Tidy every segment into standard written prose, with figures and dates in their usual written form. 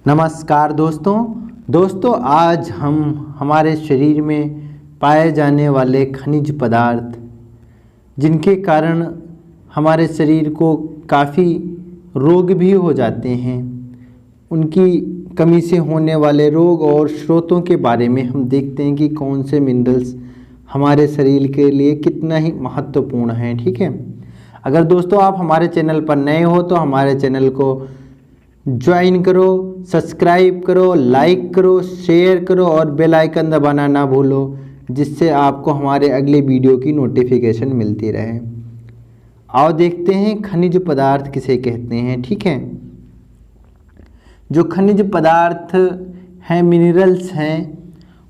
नमस्कार दोस्तों आज हम हमारे शरीर में पाए जाने वाले खनिज पदार्थ जिनके कारण हमारे शरीर को काफ़ी रोग भी हो जाते हैं, उनकी कमी से होने वाले रोग और स्रोतों के बारे में हम देखते हैं कि कौन से मिनरल्स हमारे शरीर के लिए कितना ही महत्वपूर्ण है। ठीक है, अगर दोस्तों आप हमारे चैनल पर नए हो तो हमारे चैनल को ज्वाइन करो, सब्सक्राइब करो, लाइक करो, शेयर करो और बेल आइकन दबाना ना भूलो, जिससे आपको हमारे अगले वीडियो की नोटिफिकेशन मिलती रहे। आओ देखते हैं खनिज पदार्थ किसे कहते हैं। ठीक है, जो खनिज पदार्थ हैं, मिनरल्स हैं,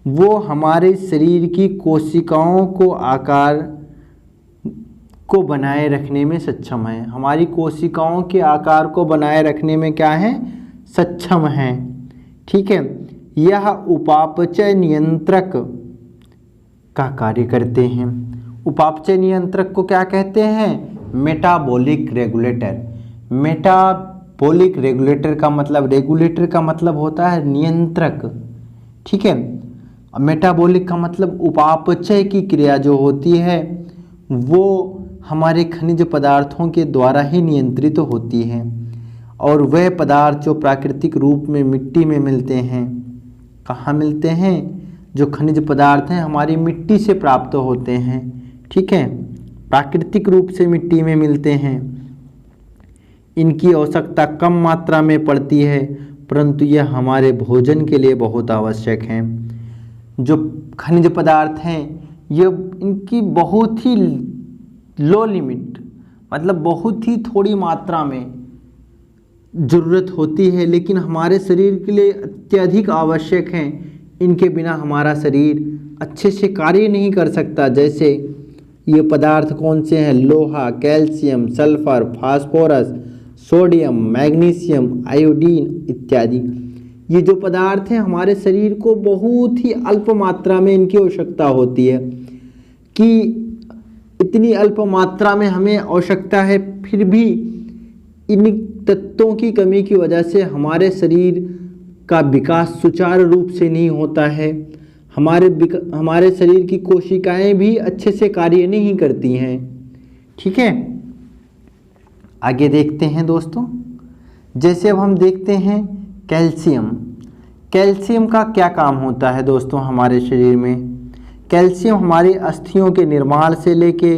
वो हमारे शरीर की कोशिकाओं को आकार को बनाए रखने में सक्षम है। हमारी कोशिकाओं के आकार को बनाए रखने में क्या है, सक्षम है। ठीक है, यह उपापचय नियंत्रक का कार्य करते हैं। उपापचय नियंत्रक को क्या कहते हैं, मेटाबॉलिक रेगुलेटर। मेटाबॉलिक रेगुलेटर का मतलब, रेगुलेटर का मतलब होता है नियंत्रक। ठीक है, मेटाबॉलिक का मतलब उपापचय की क्रिया जो होती है वो हमारे खनिज पदार्थों के द्वारा ही नियंत्रित होती है, और वह पदार्थ जो प्राकृतिक रूप में मिट्टी में मिलते हैं, कहाँ मिलते हैं, जो खनिज पदार्थ हैं हमारी मिट्टी से प्राप्त होते हैं। ठीक है, प्राकृतिक रूप से मिट्टी में मिलते हैं। इनकी आवश्यकता कम मात्रा में पड़ती है, परंतु यह हमारे भोजन के लिए बहुत आवश्यक हैं। जो खनिज पदार्थ हैं ये इनकी बहुत ही लो लिमिट, मतलब बहुत ही थोड़ी मात्रा में ज़रूरत होती है, लेकिन हमारे शरीर के लिए अत्यधिक आवश्यक हैं। इनके बिना हमारा शरीर अच्छे से कार्य नहीं कर सकता। जैसे ये पदार्थ कौन से हैं, लोहा, calcium, sulphur, phosphorus, sodium, magnesium, iodine इत्यादि। ये जो पदार्थ हैं हमारे शरीर को बहुत ही अल्प मात्रा में इनकी आवश्यकता होती है, कि इतनी अल्प मात्रा में हमें आवश्यकता है, फिर भी इन तत्वों की कमी की वजह से हमारे शरीर का विकास सुचारू रूप से नहीं होता है। हमारे शरीर की कोशिकाएं भी अच्छे से कार्य नहीं करती हैं। ठीक है, आगे देखते हैं दोस्तों। जैसे अब हम देखते हैं कैल्शियम। कैल्शियम का क्या काम होता है दोस्तों हमारे शरीर में। कैल्शियम हमारी अस्थियों के निर्माण से लेके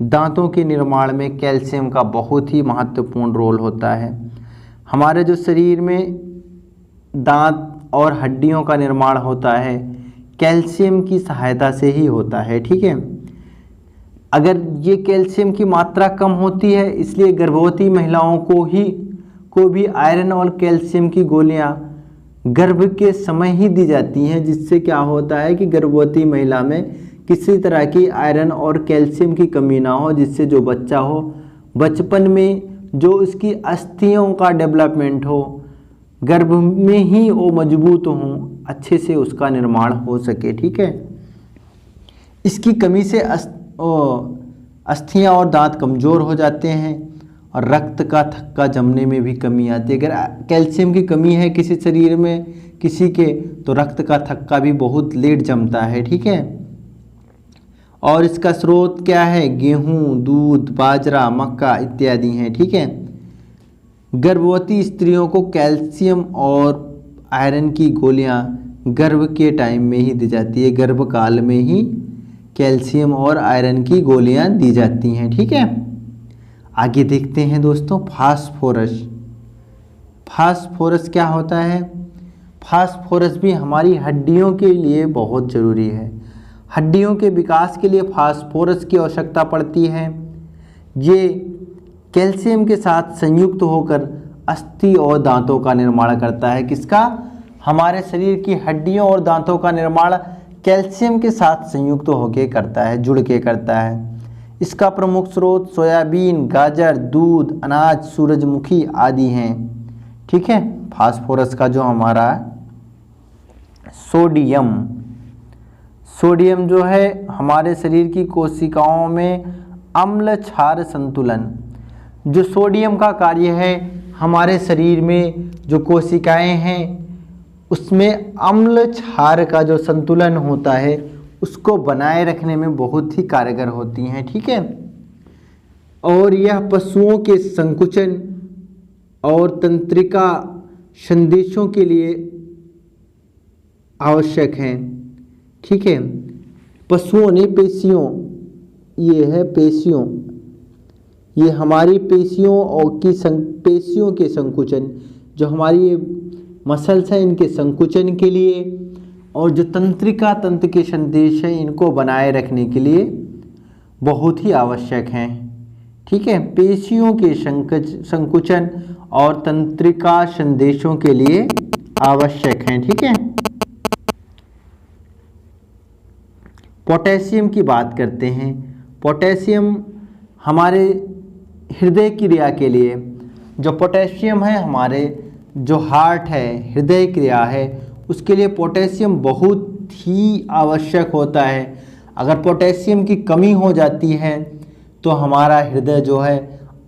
दांतों के निर्माण में कैल्शियम का बहुत ही महत्वपूर्ण रोल होता है। हमारे जो शरीर में दांत और हड्डियों का निर्माण होता है कैल्शियम की सहायता से ही होता है। ठीक है, अगर ये कैल्शियम की मात्रा कम होती है, इसलिए गर्भवती महिलाओं को भी आयरन और कैल्शियम की गोलियां गर्भ के समय ही दी जाती हैं, जिससे क्या होता है कि गर्भवती महिला में किसी तरह की आयरन और कैल्शियम की कमी ना हो, जिससे जो बच्चा हो बचपन में जो उसकी अस्थियों का डेवलपमेंट हो, गर्भ में ही वो मजबूत हो, अच्छे से उसका निर्माण हो सके। ठीक है, इसकी कमी से अस्थियां और दांत कमज़ोर हो जाते हैं और रक्त का थक्का जमने में भी कमी आती है। अगर कैल्शियम की कमी है किसी शरीर में किसी के, तो रक्त का थक्का भी बहुत लेट जमता है। ठीक है, और इसका स्रोत क्या है, गेहूँ, दूध, बाजरा, मक्का इत्यादि हैं। ठीक है, गर्भवती स्त्रियों को कैल्शियम और आयरन की गोलियां गर्भ के टाइम में ही दी जाती है, गर्भकाल में ही कैल्शियम और आयरन की गोलियां दी जाती हैं। ठीक है, आगे देखते हैं दोस्तों फास्फोरस। फास्फोरस क्या होता है, फास्फोरस भी हमारी हड्डियों के लिए बहुत ज़रूरी है। हड्डियों के विकास के लिए फास्फोरस की आवश्यकता पड़ती है। ये कैल्शियम के साथ संयुक्त होकर अस्थि और दांतों का निर्माण करता है। किसका, हमारे शरीर की हड्डियों और दांतों का निर्माण कैल्शियम के साथ संयुक्त होकर करता है, जुड़ के करता है। इसका प्रमुख स्रोत सोयाबीन, गाजर, दूध, अनाज, सूरजमुखी आदि हैं। ठीक है, फास्फोरस का जो हमारा सोडियम जो है हमारे शरीर की कोशिकाओं में अम्ल क्षार संतुलन, जो सोडियम का कार्य है हमारे शरीर में जो कोशिकाएं हैं उसमें अम्ल क्षार का जो संतुलन होता है उसको बनाए रखने में बहुत ही कारगर होती हैं, ठीक है। और यह पशुओं के संकुचन और तंत्रिका संदेशों के लिए आवश्यक हैं, ठीक है। पशुओं ने पेशियों, ये है पेशियों, ये हमारी पेशियों और पेशियों के संकुचन, जो हमारी ये मसल्स हैं इनके संकुचन के लिए और जो तंत्रिका तंत्र के संदेश हैं इनको बनाए रखने के लिए बहुत ही आवश्यक हैं, ठीक है। पेशियों के संकुचन और तंत्रिका संदेशों के लिए आवश्यक हैं, ठीक है। पोटेशियम की बात करते हैं। पोटेशियम हमारे हृदय क्रिया के लिए, जो पोटेशियम है हमारे जो हार्ट है, हृदय क्रिया है, उसके लिए पोटेशियम बहुत ही आवश्यक होता है। अगर पोटेशियम की कमी हो जाती है तो हमारा हृदय जो है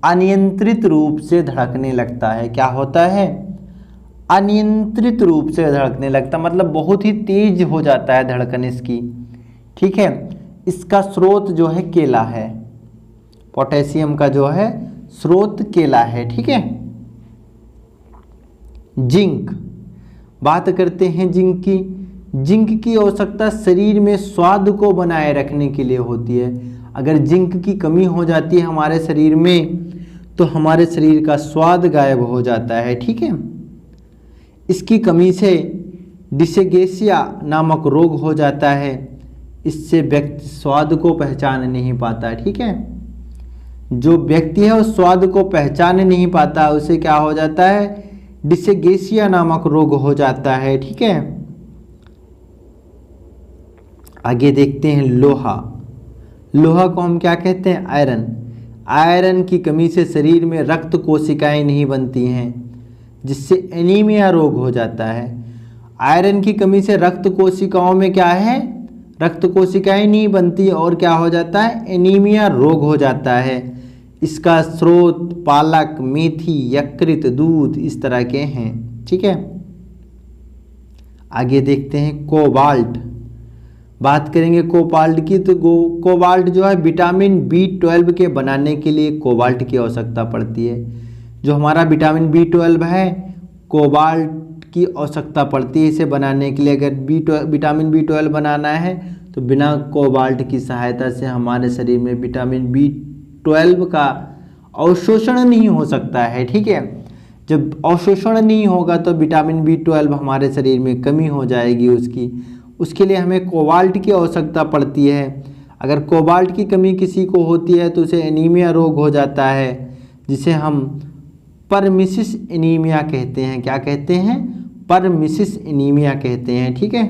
अनियंत्रित रूप से धड़कने लगता है। क्या होता है? अनियंत्रित रूप से धड़कने लगता, मतलब बहुत ही तेज हो जाता है धड़कन इसकी, ठीक है। इसका स्रोत जो है केला है, पोटेशियम का जो है स्रोत केला है, ठीक है। जिंक, बात करते हैं जिंक की। जिंक की आवश्यकता शरीर में स्वाद को बनाए रखने के लिए होती है। अगर जिंक की कमी हो जाती है हमारे शरीर में तो हमारे शरीर का स्वाद गायब हो जाता है, ठीक है। इसकी कमी से डिसेगेसिया नामक रोग हो जाता है। इससे व्यक्ति स्वाद को पहचान नहीं पाता, ठीक है। जो व्यक्ति है उस स्वाद को पहचान नहीं पाता, उसे क्या हो जाता है? डिसेगेसिया नामक रोग हो जाता है, ठीक है। आगे देखते हैं लोहा। लोहा को हम क्या कहते हैं? आयरन। आयरन की कमी से शरीर में रक्त कोशिकाएं नहीं बनती हैं, जिससे एनीमिया रोग हो जाता है। आयरन की कमी से रक्त कोशिकाओं में क्या है? रक्त कोशिकाएं नहीं बनती और क्या हो जाता है? एनीमिया रोग हो जाता है। इसका स्रोत पालक, मेथी, यकृत, दूध इस तरह के हैं, ठीक है। आगे देखते हैं कोबाल्ट। बात करेंगे कोबाल्ट की, तो कोबाल्ट जो है विटामिन B12 के बनाने के लिए कोबाल्ट की आवश्यकता पड़ती है। जो हमारा विटामिन B12 है कोबाल्ट की आवश्यकता पड़ती है इसे बनाने के लिए। अगर विटामिन B12 बनाना है तो बिना कोबाल्ट की सहायता से हमारे शरीर में विटामिन B12 का अवशोषण नहीं हो सकता है, ठीक है। जब अवशोषण नहीं होगा तो विटामिन B12 हमारे शरीर में कमी हो जाएगी उसके लिए हमें कोबाल्ट की आवश्यकता पड़ती है। अगर कोबाल्ट की कमी किसी को होती है तो उसे एनीमिया रोग हो जाता है, जिसे हम परमिसिस एनीमिया कहते हैं। क्या कहते हैं? परमिसिस एनीमिया कहते हैं, ठीक है।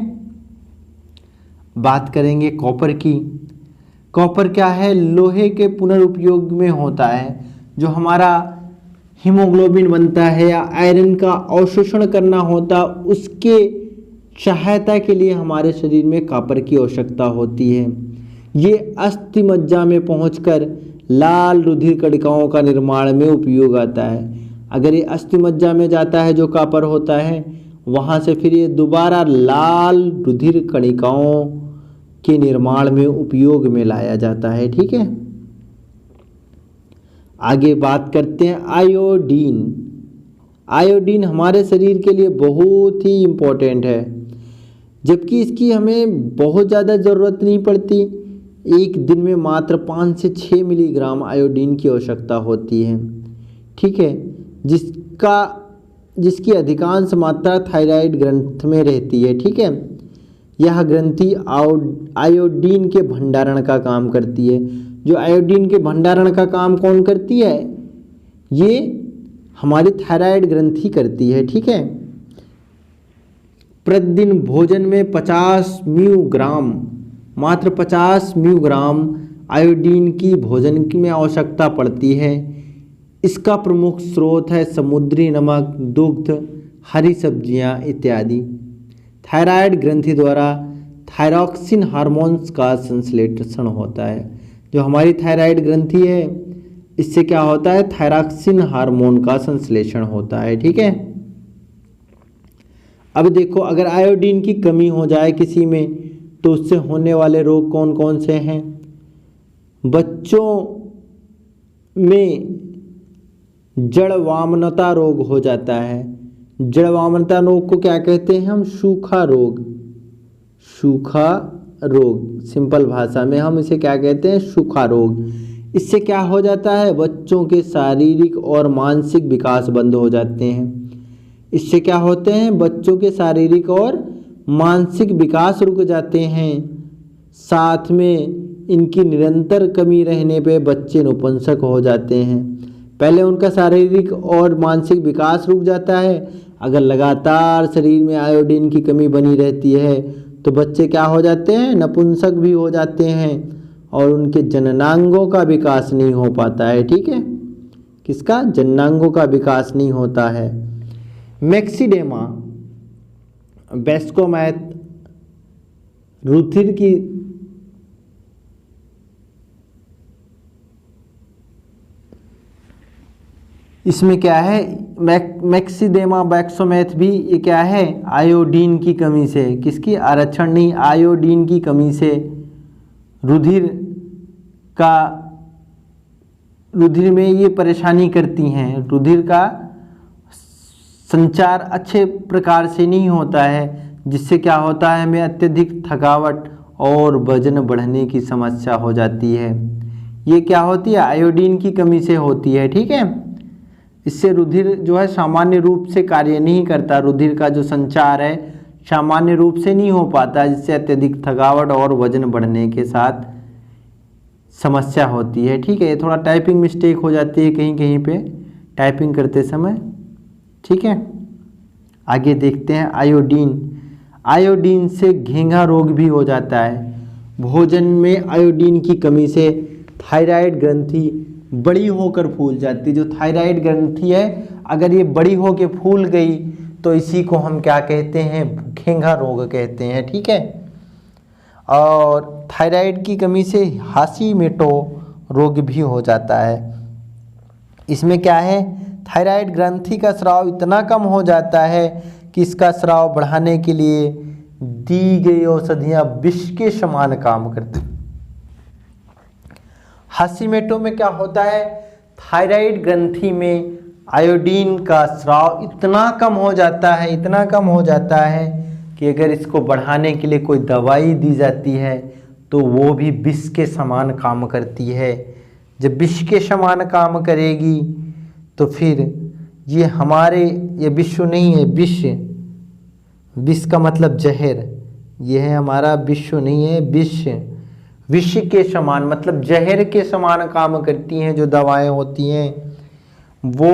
बात करेंगे कॉपर की। कॉपर क्या है? लोहे के पुनर्उपयोग में होता है। जो हमारा हीमोग्लोबिन बनता है या आयरन का अवशोषण करना होता, उसके सहायता के लिए हमारे शरीर में कॉपर की आवश्यकता होती है। ये अस्थि मज्जा में पहुंचकर लाल रुधिर कणिकाओं का निर्माण में उपयोग आता है। अगर ये अस्थि मज्जा में जाता है जो कॉपर होता है, वहाँ से फिर ये दोबारा लाल रुधिर कणिकाओं के निर्माण में उपयोग में लाया जाता है, ठीक है। आगे बात करते हैं आयोडीन। आयोडीन हमारे शरीर के लिए बहुत ही इम्पोर्टेंट है, जबकि इसकी हमें बहुत ज़्यादा ज़रूरत नहीं पड़ती। एक दिन में मात्र 5 से 6 मिलीग्राम आयोडीन की आवश्यकता होती है, ठीक है। जिसकी अधिकांश मात्रा थायराइड ग्रंथ में रहती है, ठीक है। यह ग्रंथि आयोडीन के भंडारण का काम करती है। जो आयोडीन के भंडारण का काम कौन करती है? ये हमारी थायराइड ग्रंथि करती है, ठीक है। प्रतिदिन भोजन में 50 म्यूग्राम, मात्र 50 म्यूग्राम आयोडीन की भोजन में आवश्यकता पड़ती है। इसका प्रमुख स्रोत है समुद्री नमक, दुग्ध, हरी सब्जियां इत्यादि। थायराइड ग्रंथि द्वारा थायरॉक्सिन हार्मोन्स का संश्लेषण होता है। जो हमारी थायराइड ग्रंथि है इससे क्या होता है, थायरॉक्सिन हार्मोन का संश्लेषण होता है। ठीक है, अब देखो अगर आयोडीन की कमी हो जाए किसी में तो उससे होने वाले रोग कौन कौन से हैं। बच्चों में जड़वामनता रोग हो जाता है। जड़वामनता रोग को क्या कहते हैं हम, सूखा रोग। सूखा रोग, सिंपल भाषा में हम इसे क्या कहते हैं, सूखा रोग। इससे क्या हो जाता है, बच्चों के शारीरिक और मानसिक विकास बंद हो जाते हैं। इससे क्या होते हैं, बच्चों के शारीरिक और मानसिक विकास रुक जाते हैं। साथ में इनकी निरंतर कमी रहने पे बच्चे नपुंसक हो जाते हैं। पहले उनका शारीरिक और मानसिक विकास रुक जाता है। अगर लगातार शरीर में आयोडीन की कमी बनी रहती है तो बच्चे क्या हो जाते हैं, नपुंसक भी हो जाते हैं और उनके जननांगों का विकास नहीं हो पाता है। ठीक है, किसका, जननांगों का विकास नहीं होता है। मैक्सिडेमा बेस्कोमैथ रुधिर की इसमें क्या है, मैक्सिडेमा बैक्सोमैथ भी ये क्या है, आयोडीन की कमी से, किसकी, आरक्षण नहीं, आयोडीन की कमी से रुधिर में ये परेशानी करती हैं। रुधिर का संचार अच्छे प्रकार से नहीं होता है, जिससे क्या होता है, हमें अत्यधिक थकावट और वजन बढ़ने की समस्या हो जाती है। ये क्या होती है, आयोडीन की कमी से होती है। ठीक है, इससे रुधिर जो है सामान्य रूप से कार्य नहीं करता। रुधिर का जो संचार है सामान्य रूप से नहीं हो पाता, जिससे अत्यधिक थकावट और वजन बढ़ने के साथ समस्या होती है। ठीक है, ये थोड़ा टाइपिंग मिस्टेक हो जाती है कहीं कहीं पे टाइपिंग करते समय। ठीक है, आगे देखते हैं आयोडीन। आयोडीन से घेंघा रोग भी हो जाता है। भोजन में आयोडीन की कमी से थायराइड ग्रंथि बड़ी होकर फूल जाती है। जो थायराइड ग्रंथि है अगर ये बड़ी होकर फूल गई तो इसी को हम क्या कहते हैं, घेंघा रोग कहते हैं। ठीक है, और थायराइड की कमी से हाशीमोटो रोग भी हो जाता है। इसमें क्या है, थायराइड ग्रंथि का स्राव इतना कम हो जाता है कि इसका स्राव बढ़ाने के लिए दी गई औषधियां विष के समान काम करती। हाशीमोटो में क्या होता है, थायराइड ग्रंथि में आयोडीन का स्राव इतना कम हो जाता है, इतना कम हो जाता है कि अगर इसको बढ़ाने के लिए कोई दवाई दी जाती है तो वो भी विष के समान काम करती है। जब विष के समान काम करेगी तो फिर ये विश्व नहीं है, विष का मतलब जहर, ये है हमारा विश्व नहीं है, विष के समान मतलब जहर के समान काम करती हैं। जो दवाएं होती हैं वो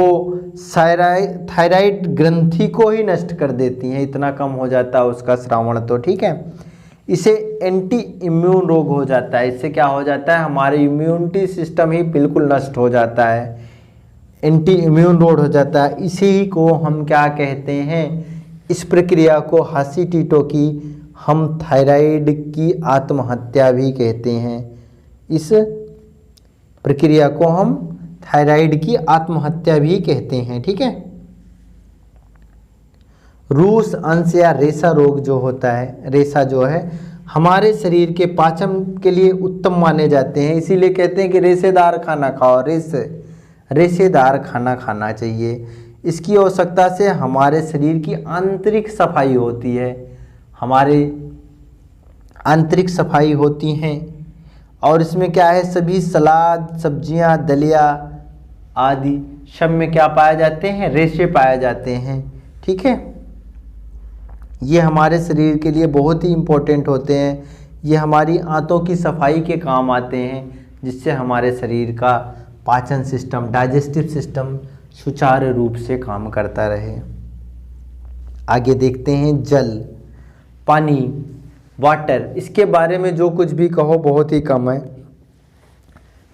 थायराइड ग्रंथि को ही नष्ट कर देती हैं, इतना कम हो जाता है उसका श्रावण। तो ठीक है, इसे एंटी इम्यून रोग हो जाता है। इससे क्या हो जाता है, हमारे इम्यूनिटी सिस्टम ही बिल्कुल नष्ट हो जाता है, एंटी इम्यून रोग हो जाता है। इसी को हम क्या कहते हैं, इस प्रक्रिया को हाशीमोटो की हम थायराइड की आत्महत्या भी कहते हैं। इस प्रक्रिया को हम थायराइड की आत्महत्या भी कहते हैं। ठीक है, रूस अंश या रेशा रोग जो होता है, रेशा जो है हमारे शरीर के पाचन के लिए उत्तम माने जाते हैं। इसीलिए कहते हैं कि रेशेदार खाना खाओ, रेशेदार खाना खाना चाहिए। इसकी आवश्यकता से हमारे शरीर की आंतरिक सफाई होती है, हमारे आंतरिक सफाई होती हैं। और इसमें क्या है, सभी सलाद, सब्जियां, दलिया आदि सब में क्या पाए जाते हैं, रेशे पाए जाते हैं। ठीक है, ये हमारे शरीर के लिए बहुत ही इम्पोर्टेंट होते हैं। ये हमारी आंतों की सफाई के काम आते हैं, जिससे हमारे शरीर का पाचन सिस्टम, डाइजेस्टिव सिस्टम सुचारू रूप से काम करता रहे। आगे देखते हैं जल, पानी, वाटर। इसके बारे में जो कुछ भी कहो बहुत ही कम है,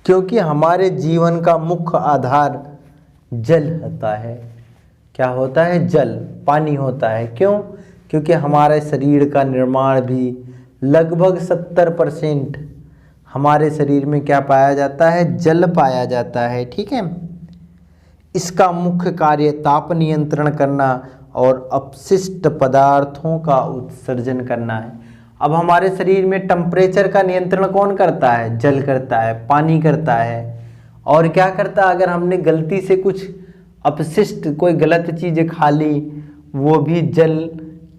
क्योंकि हमारे जीवन का मुख्य आधार जल होता है। क्या होता है, जल, पानी होता है। क्यों, क्योंकि हमारे शरीर का निर्माण भी लगभग 70% हमारे शरीर में क्या पाया जाता है? जल पाया जाता है। ठीक है, इसका मुख्य कार्य ताप नियंत्रण करना और अपशिष्ट पदार्थों का उत्सर्जन करना है। अब हमारे शरीर में टेम्परेचर का नियंत्रण कौन करता है? जल करता है, पानी करता है। और क्या करता है? अगर हमने गलती से कुछ अपशिष्ट कोई गलत चीज़ खा ली, वो भी जल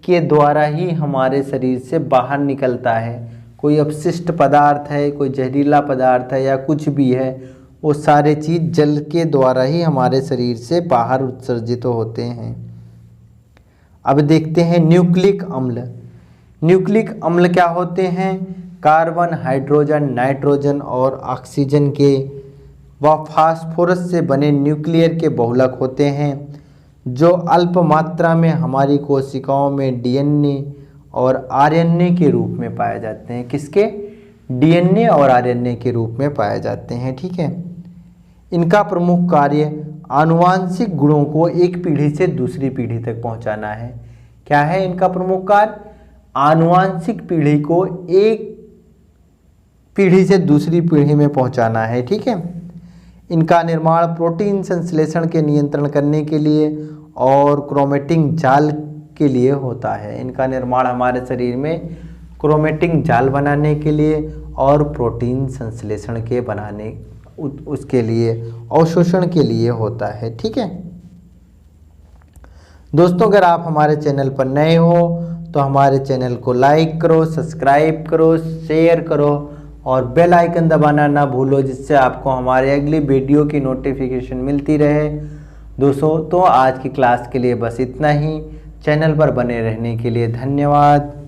के द्वारा ही हमारे शरीर से बाहर निकलता है। कोई अपशिष्ट पदार्थ है, कोई जहरीला पदार्थ है या कुछ भी है, वो सारे चीज़ जल के द्वारा ही हमारे शरीर से बाहर उत्सर्जित होते हैं। अब देखते हैं न्यूक्लिक अम्ल। न्यूक्लिक अम्ल क्या होते हैं? कार्बन, हाइड्रोजन, नाइट्रोजन और ऑक्सीजन के व फास्फोरस से बने न्यूक्लियर के बहुलक होते हैं, जो अल्प मात्रा में हमारी कोशिकाओं में डीएनए और आरएनए के रूप में पाए जाते हैं। किसके? डीएनए और आरएनए के रूप में पाए जाते हैं। ठीक है, इनका प्रमुख कार्य आनुवांशिक गुणों को एक पीढ़ी से दूसरी पीढ़ी तक पहुंचाना है। क्या है इनका प्रमुख कार्य? आनुवांशिक पीढ़ी को एक पीढ़ी से दूसरी पीढ़ी में पहुंचाना है। ठीक है, इनका निर्माण प्रोटीन संश्लेषण के नियंत्रण करने के लिए और क्रोमेटिन जाल के लिए होता है। इनका निर्माण हमारे शरीर में क्रोमेटिन जाल बनाने के लिए और प्रोटीन संश्लेषण के बनाने उसके लिए, अवशोषण के लिए होता है। ठीक है दोस्तों, अगर आप हमारे चैनल पर नए हो तो हमारे चैनल को लाइक करो, सब्सक्राइब करो, शेयर करो और बेल आइकन दबाना ना भूलो, जिससे आपको हमारे अगली वीडियो की नोटिफिकेशन मिलती रहे। दोस्तों, तो आज की क्लास के लिए बस इतना ही। चैनल पर बने रहने के लिए धन्यवाद।